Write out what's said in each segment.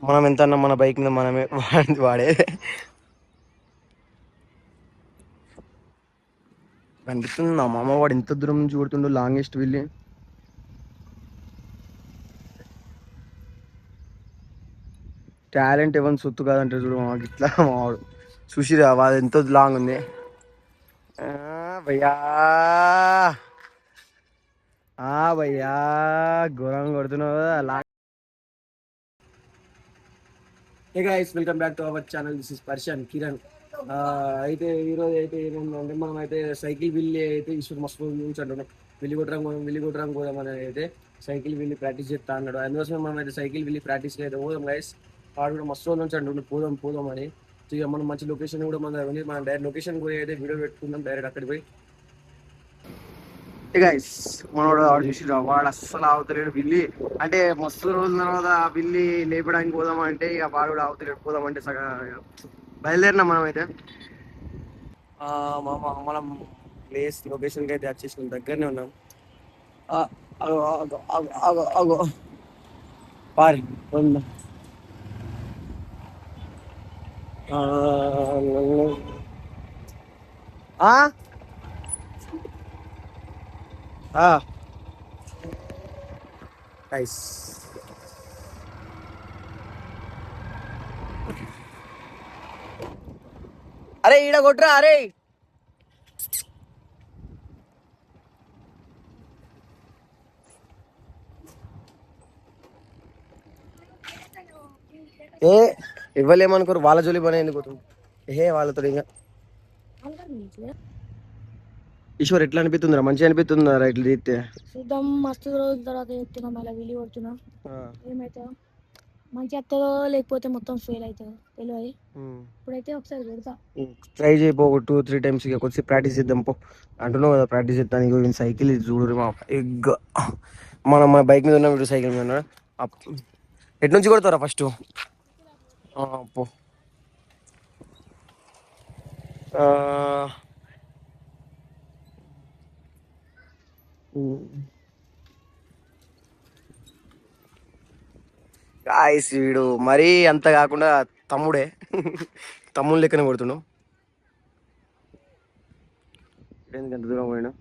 మనం ఎంత అన్నా మన బైక్ మీద మనమే వాడే కనిపిస్తుంది. నా మామ వాడు ఎంత దూరం నుంచి కొడుతుండో లాంగెస్ట్ వెళ్ళి. టాలెంట్ ఎవరిని సొత్తు కాదంటే చూడు మాకు ఇట్లా మావాడు చూసిరా వాడు ఎంత లాంగ్ ఉంది. భయ్యా భయ్యా ఘోరంగా కొడుతున్నావు కదా. Hey guys, welcome back to our channel. This is person Kiran. అయితే ఈరోజు అయితే ఏమైందంటే మనం అయితే సైకిల్ విల్లి అయితే ఈశ్వర్ మస్తు నుంచి అంటున్నాం. విల్లి కొట్టడం కూడా మనం అయితే సైకిల్ విల్లి ప్రాక్టీస్ చేస్తా అన్నాడు. అందుకోసం మనం అయితే సైకిల్ విల్లి ప్రాక్టీస్కి అయితే పోదాం గైస్. వాడు కూడా మస్తు నుంచి అంటుండే పోదాం అని. ఇక మనం మంచి లొకేషన్ కూడా మన డైరెక్ట్ లొకేషన్ పోయి అయితే వీడియో పెట్టుకుందాం డైరెక్ట్ అక్కడికి పోయి. గైస్ మనోడు వాడు చూసిరా, వాడు అస్సలు ఆగుతలేడు బిల్లి. అంటే మస్తు రోజుల తర్వాత బిల్లి లేపడానికి పోదామంటే ఇక వాడు కూడా ఆగుతలేడు. పోదామంటే సగం బయలుదేరినాం మనం అయితే. మనం ప్లేస్ లొకేషన్కి అయితే వచ్చేసిన దగ్గరనే ఉన్నాం. అగో పారి నైస్. అరే ఈడ కొట్రా అరే. ఏ ఇవ్వలేమనుకోరు, వాళ్ళ జోలి పని ఎందుకు వాళ్ళతో ఇంకా. ఈశ్వర్ ఎట్లా అనిపిస్తుందిరా? మంచిగా అనిపిస్తుందిరా ఇట్లా తీస్తే? చూద్దాం, మస్తు రోజుల తర్వాత చెప్తున్నా, మళ్ళీ వీలు కొడుతున్నా. ఏమైతే మంచిగా వస్తుందో లేకపోతే మొత్తం ఫెయిల్ అవుతుందో తెలియదు. ఇప్పుడైతే ఒకసారి పెడతా, ట్రై చేయబో 2-3 times. ఇక కొద్దిసేపు ప్రాక్టీస్ చేద్దాం పో అంటున్నావు కదా. ప్రాక్టీస్ చేస్తాను. సైకిల్ చూడు మా ఎగ్. మన బైక్ మీద ఉన్న వీడు సైకిల్ మీద ఉన్నాడు. ఎటు నుంచి కొడతారా ఫస్ట్? పో గాయస్ వీడు మరీ అంత కాకుండా తమ్ముడే తమ్ముడు లెక్కనే కొడుతున్నావు. ఎందుకు ఎంత దూరం పోయినా?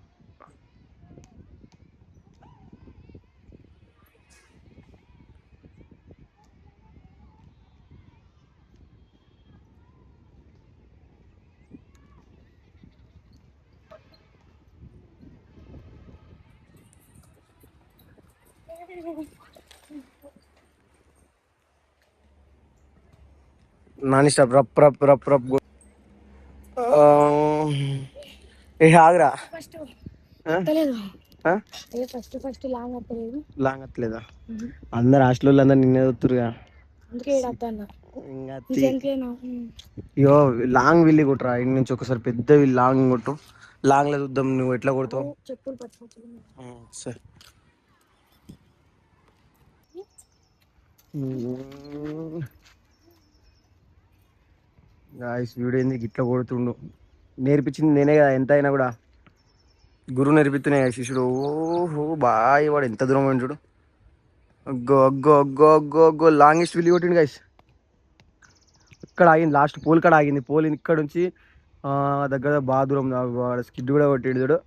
నాని స్టాప్ రప్ రప్ రప్ రప్. ఆగరా. లాంగ్ అత్తలేదా? అందరు హాస్టల్ అందరు నిన్నే వస్తురుగా. అయ్యో లాంగ్ విల్లి కొట్టురా ఇంటి నుంచి ఒకసారి. పెద్ద లాంగ్ కొట్టు. లాంగ్ లో చూద్దాం నువ్వు ఎట్లా కొడతావు. సరే గాయస్ వీడియో ఎందుకు ఇట్లా కొడుతుండు? నేర్పించింది నేనే కదా ఎంత అయినా కూడా. గురువు నేర్పిస్తున్నాయి శిష్యుడు. ఓహో బాయ్, వాడు ఎంత దూరం పోయిన చూడు. అగ్గో అగ్గో అగ్గో అగ్గో అగ్గో లాంగెస్ట్ విల్లి కొట్టిండు గైస్. ఇక్కడ ఆగింది, లాస్ట్ పోల్ కాడ ఆగింది. పోల్ ఇక్కడ నుంచి దగ్గర బాగా దూరం. వాడు స్కిడ్ కూడా కొట్టిండు చూడు.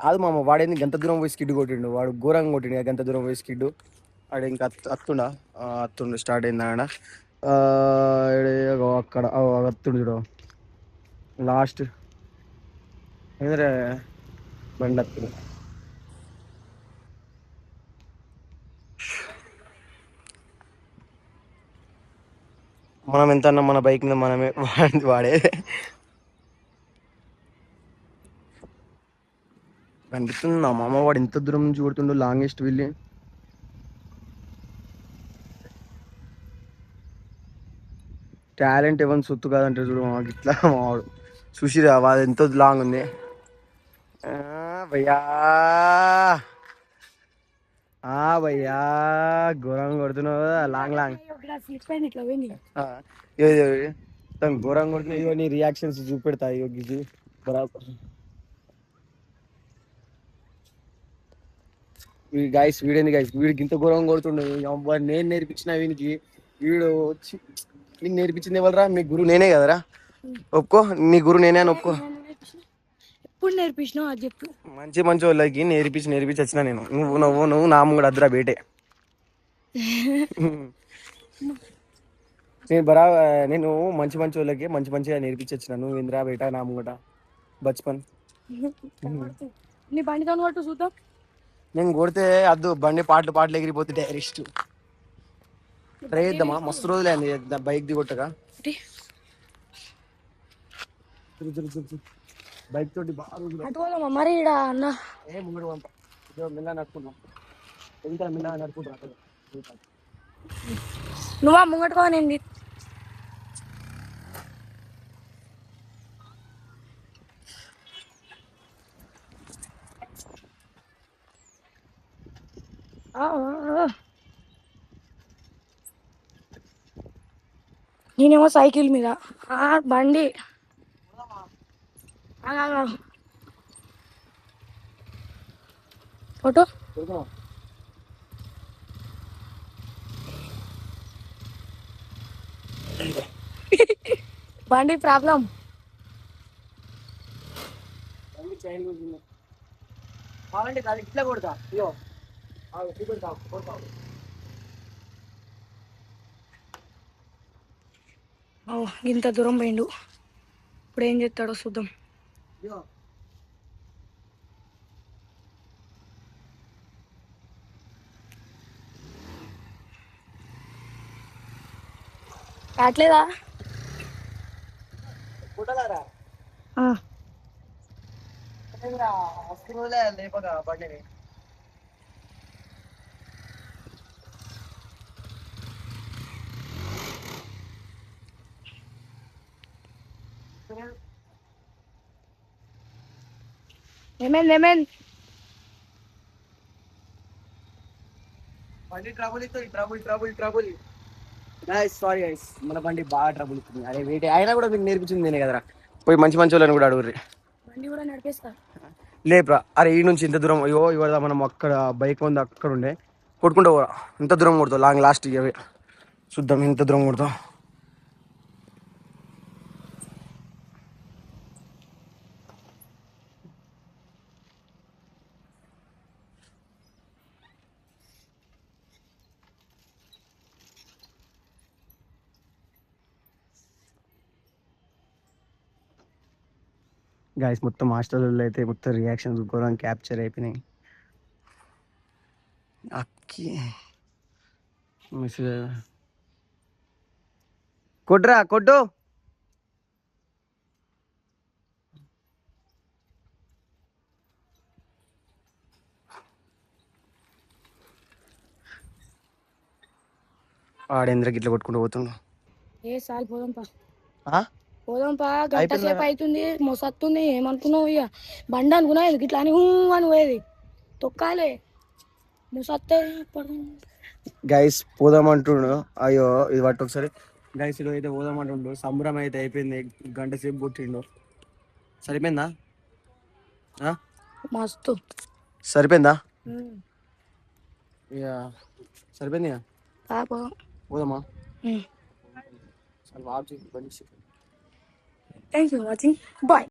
కాదు మామ, వాడేంది గంత దూరం పోయి స్కిడ్ కొట్టిండు? వాడు ఘోరంగా కొట్టిండు గంత దూరం పోయి స్కిడ్. ఆడ ఇంకా అత్తుండు స్టార్ట్ అయింది ఆడ. అక్కడ అత్తుండు చూడు లాస్ట్. ఏంద్రే బండి అత్తుండు. మనం ఎంత అన్నా మన బైక్ మీద మనమే వాడే కనిపిస్తుంది. నా మామ వాడు ఎంత దూరం నుంచి కొడుతుండో లాంగెస్ట్ వెళ్ళి. టాలెంట్ ఎవరిని సొత్తు కాదంటే చూడు మాకు ఇట్లా మావాడు చూసిరా వాడు ఎంత లాంగ్ ఉంది. భయ్యా భయ్యా ఘోరంగా కొడుతున్నావు కదా. లాంగ్ లాంగ్ ఘోరంగా కొడుతున్నావు. ఇవో నీ రియాక్షన్స్ చూపెడతా. ఇవో బరాబర్ గాయస్ వీడేంది గాయస్, వీడికి ఇంత ఘోరంగా కొడుతుండే. నేను నేర్పించిన వీనికి, వీడు నీకు నేర్పించింది ఎవరురా? మీ గురువు నేనే కదరా, ఒప్పుకో. నీ గురువు నేనే అని ఒప్పుకో. ఎప్పుడు నేర్పించినావు అది చెప్పు. మంచి వాళ్ళకి నేర్పించి వచ్చిన నేను. నువ్వు నా కూడా అద్దరా బేటే. నేను మంచి వాళ్ళకి మంచిగా నేర్పించి వచ్చిన. నువ్వు ఇందిరా బేటా నా ముంగట బచ్పన్. నీ బండి తను కొట్టు చూద్దాం. నేను కొడితే అద్దు, బండి పాటలు ఎగిరిపోతే డైరెక్ట్. ట్రై చేద్దామా? మస్తు రోజులే అండి బైక్ దిగొట్టగా. బైక్ తోటి బాగా మరి అన్న ముంగడు పంప మిల్లా నడుపుకుంటాం. ఎంత మిల్లా నడుపుకుంటా నువ్వా ముంగట్టుకోనండి. నేనేమో సైకిల్ మీద బండి. ఫోటో బండి ప్రాబ్లం. ఇట్లా కొడతా. ఇంత దూరం పోయిండు, ఇప్పుడు ఏం చేస్తాడో చూద్దాం. కావట్లేదా? లేపగా బండిని. ఏమైంది? బండి ట్రబుల్. సారీ గైస్, మన బండి బాగా ట్రబుల్ ఇస్తుంది. అరే వెయిట్, అయినా కూడా మీకు నేర్పించింది నేనే కదరా. పోయి మంచి వాళ్ళని కూడా అడుగుర్రి. బండి కూడా నడిపేస్తా లేప్రా. అరే ఈ నుంచి ఇంత దూరం, అయ్యో ఇవాళ మనం అక్కడ బైక్ ఉంది అక్కడ ఉండే, కొట్టుకుంటూ పోరా. ఇంత దూరం కొడతావు లాస్ట్ ఇవే చూద్దాం ఇంత దూరం కొడతాం. గాయస్ మొత్తం హాస్టల్లో అయితే మొత్తం రియాక్షన్స్ ఘోరంగా క్యాప్చర్ అయిపోయినాయి. అక్కి కొట్రా కొట్టు. ఆడేంద్రకి ఇట్లా కొట్టుకుంటూ పోతుండు. పోదాంపా గంట సేపు అవుతుంది, మొసత్తుంది. ఏమనుకున్నావు? ఇక బండి అనుకున్నా ఇట్లా అని అని పోయేది. తొక్కాలే మొసత్తే. గైస్ పోదామంటుండు. అయ్యో ఇది పట్టు ఒకసారి. గైస్ ఇడు అయితే పోదామంటుండు. సంబరం అయితే అయిపోయింది, గంట సేపు కొట్టిండు. సరిపోయిందా? మస్తు సరిపోయిందా? ఇక సరిపోయింది. పోదామా? Thanks for watching. బాయ్.